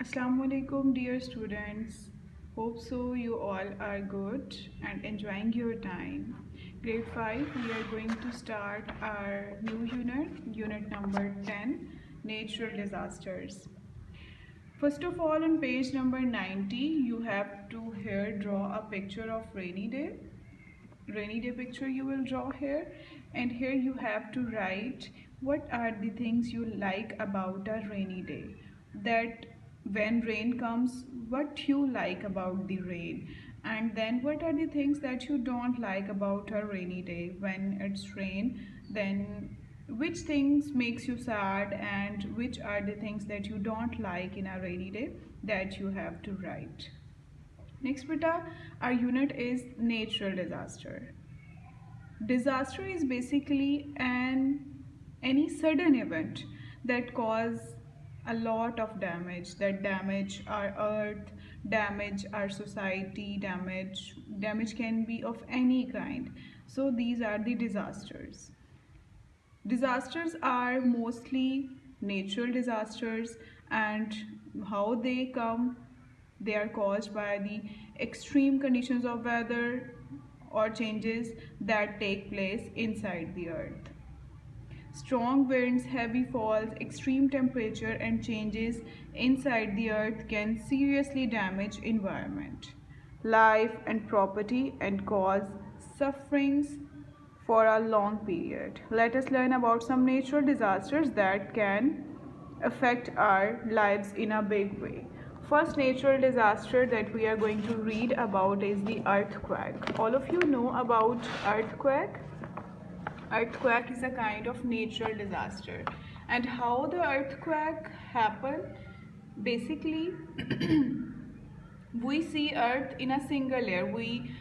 Assalamu alaikum, dear students. Hope so you all are good and enjoying your time. Grade 5, we are going to start our new unit number 10, natural disasters. First of all, on page number 90, you have to here draw a picture of rainy day picture you will draw here, and here you have to write what are the things you like about a rainy day, that when rain comes what you like about the rain, and then what are the things that you don't like about a rainy day when it's rain, then which things makes you sad and which are the things that you don't like in a rainy day that you have to write. Next beta, our unit is natural disaster. Disaster is basically any sudden event that cause a lot of damage our earth, damage our society, damage can be of any kind. So these are the disasters. Disasters are mostly natural disasters, and how they come, they are caused by the extreme conditions of weather or changes that take place inside the earth. Strong winds, heavy falls, extreme temperature and changes inside the earth can seriously damage environment, life and property, and cause sufferings for a long period. Let us learn about some natural disasters that can affect our lives in a big way. First natural disaster that we are going to read about is the earthquake. All of you know about earthquake. Earthquake is a kind of natural disaster, and how the earthquake happen, basically we see earth in a single layer. We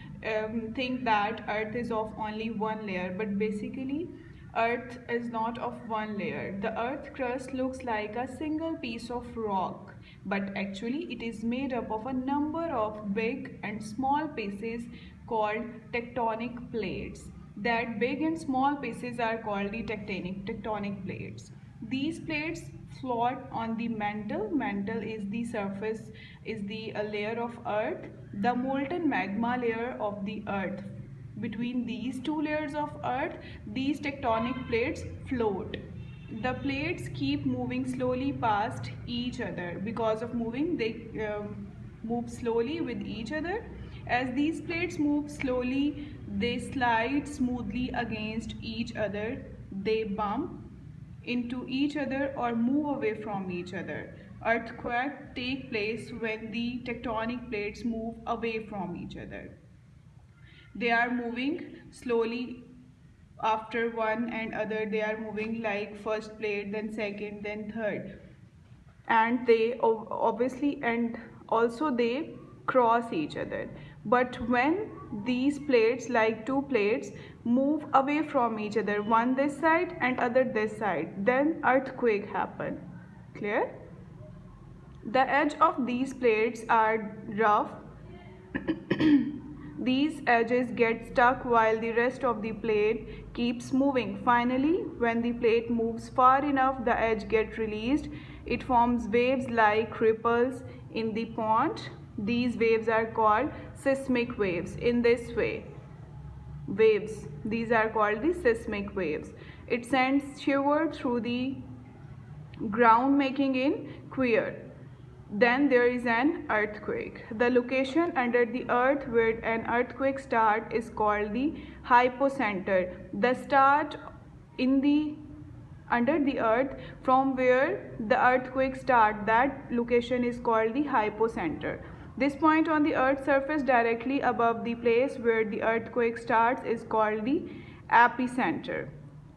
think that earth is of only one layer, but basically earth is not of one layer. The earth crust looks like a single piece of rock, but actually it is made up of a number of big and small pieces called tectonic plates. That big and small pieces are called the tectonic plates. These plates float on the mantle. Mantle is the surface, is the layer of earth, the molten magma layer of the earth. Between these two layers of earth, these tectonic plates float. The plates keep moving slowly past each other. Because of moving, they move slowly with each other. As these plates move slowly, they slide smoothly against each other. They bump into each other or move away from each other. Earthquakes take place when the tectonic plates move away from each other. They are moving slowly after one and other. They are moving like first plate, then second, then third, and they obviously, and also they cross each other. But when these plates, like two plates, move away from each other, one this side and other this side, then earthquake happen. Clear? The edge of these plates are rough. These edges get stuck while the rest of the plate keeps moving. Finally, when the plate moves far enough, the edge gets released. It forms waves like ripples in the pond. These waves are called seismic waves. In this way, waves, these are called the seismic waves. It sends shiver through the ground, making it queer. Then there is an earthquake. The location under the earth where an earthquake starts is called the hypocenter. The start in the under the earth from where the earthquake starts, that location is called the hypocenter. This point on the earth's surface directly above the place where the earthquake starts is called the epicenter.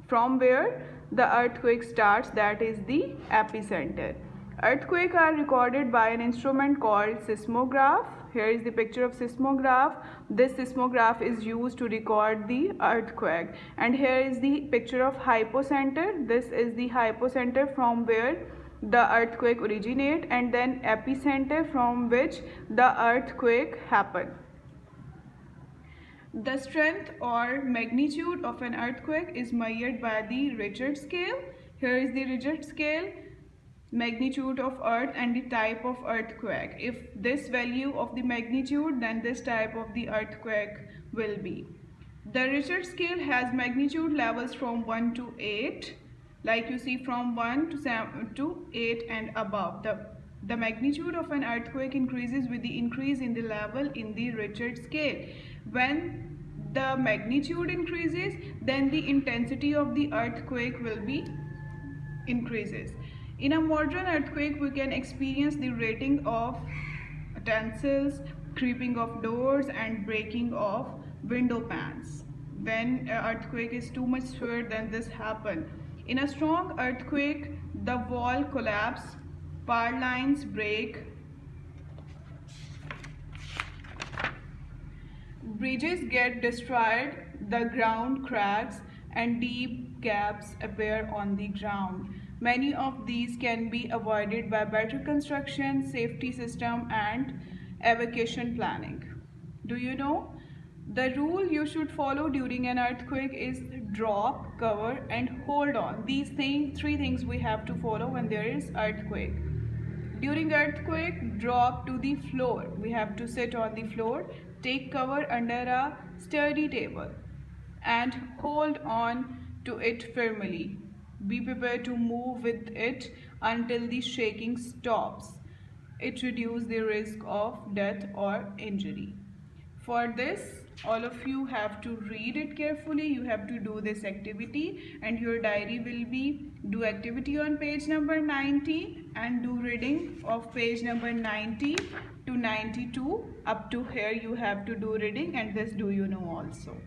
From where the earthquake starts, that is the epicenter. Earthquakes are recorded by an instrument called seismograph. Here is the picture of seismograph. This seismograph is used to record the earthquake. And here is the picture of hypocenter. This is the hypocenter from where the earthquake originates, and then epicenter from which the earthquake happened. The strength or magnitude of an earthquake is measured by the Richter scale. Here is the Richter scale. magnitude of earth and the type of earthquake. If this value of the magnitude, then this type of the earthquake will be. The Richter scale has magnitude levels from 1 to 8, like you see from 1 to 7 to 8 and above. The magnitude of an earthquake increases with the increase in the level in the Richter scale. When the magnitude increases, then the intensity of the earthquake will be increases. In a modern earthquake, we can experience the rattling of utensils, creaking of doors, and breaking of window panes. When an earthquake is too much severe, then this happen. In a strong earthquake, the wall collapse, power lines break, bridges get destroyed, the ground cracks, and deep gaps appear on the ground. Many of these can be avoided by better construction, safety system, and evacuation planning. Do you know? The rule you should follow during an earthquake is drop, cover, and hold on. These three things we have to follow when there is earthquake. During earthquake, drop to the floor. We have to sit on the floor, take cover under a sturdy table, and hold on to it firmly. Be prepared to move with it until the shaking stops. It reduces the risk of death or injury. For this, all of you have to read it carefully. You have to do this activity, and your diary will be do activity on page number 90 and do reading of page number 90 to 92. Up to here you have to do reading, and this do you know also.